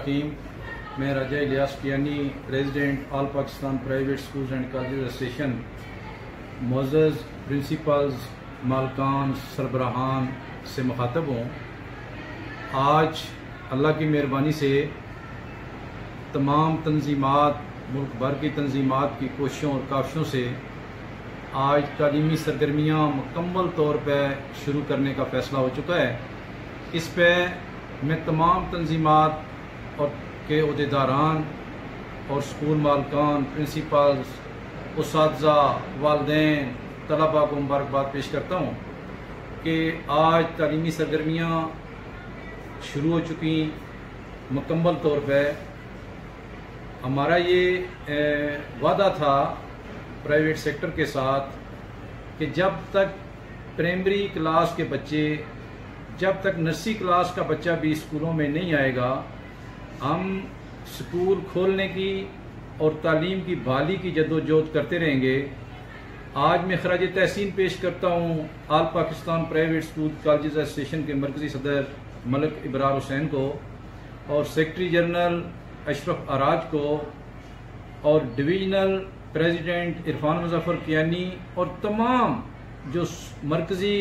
रहीम। मैं Raja Ilyas Kiani, president all Pakistan private schools and college association, मोअज़्ज़ज़ principals, मालकान, सरबराहान से मुखातब हूँ। आज अल्लाह की मेहरबानी से तमाम तंजीमात, मुल्क भर की तंजीमात की कोशिशों और काविशों से आज तालीमी सरगर्मियाँ मुकम्मल तौर पर शुरू करने का फ़ैसला हो चुका है। इस पर मैं तमाम तंजीमात और के अहदेदारान और स्कूल मालकान, प्रिंसिपल्स, उस्ताज़ा, वालिदैन, तलबा को मुबारकबाद पेश करता हूँ कि आज तालीमी सरगर्मियाँ शुरू हो चुकी मुकम्मल तौर पर। हमारा ये वादा था प्राइवेट सेक्टर के साथ कि जब तक प्राइमरी क्लास के बच्चे, जब तक नर्सरी क्लास का बच्चा भी स्कूलों में नहीं आएगा, हम स्कूल खोलने की और तालीम की बहाली की जद्दोजहद करते रहेंगे। आज मैं खराज तहसीन पेश करता हूँ all Pakistan private school college association के मरकजी सदर मलिक इब्रार हुसैन को और सेक्रेटरी जनरल अशरफ अराज को और डिवीजनल प्रेसिडेंट इरफान मुजफ्फर कियानी और तमाम जो मरकजी,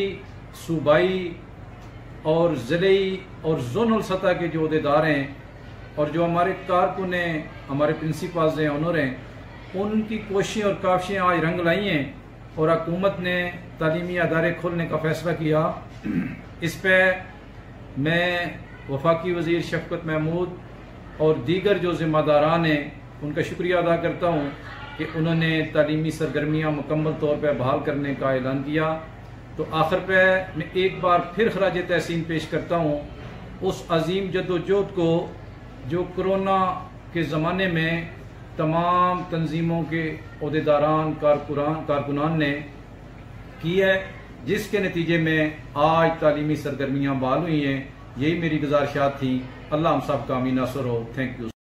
सूबाई और ज़िले और जोनल सतह के जो अहदेदार हैं और जो हमारे कारकुन हैं, हमारे प्रिंसिपल्स हैं, ऑनर हैं, उनकी कोशिशें और काविशें आज रंग लाई हैं और हुकूमत ने तालीमी अदारे खोलने का फ़ैसला किया। इस पर मैं वफाकी वज़ीर शफ़क़त महमूद और दीगर जो ज़िम्मेदारान हैं उनका शुक्रिया अदा करता हूँ कि उन्होंने तालीमी सरगर्मियाँ मुकम्मल तौर पर बहाल करने का ऐलान किया। तो आखिर पर मैं एक बार फिर खराज तहसीन पेश करता हूँ उस अजीम जद्दोजहद को जो कोरोना के ज़माने में तमाम तंजीमों के अहदेदारान, कारकुनान ने की है, जिसके नतीजे में आज तालीमी सरगर्मियाँ बहाल हुई हैं। यही मेरी गुजारिशात थी। अल्लाह हम सब का आमीन नासर हो। Thank you.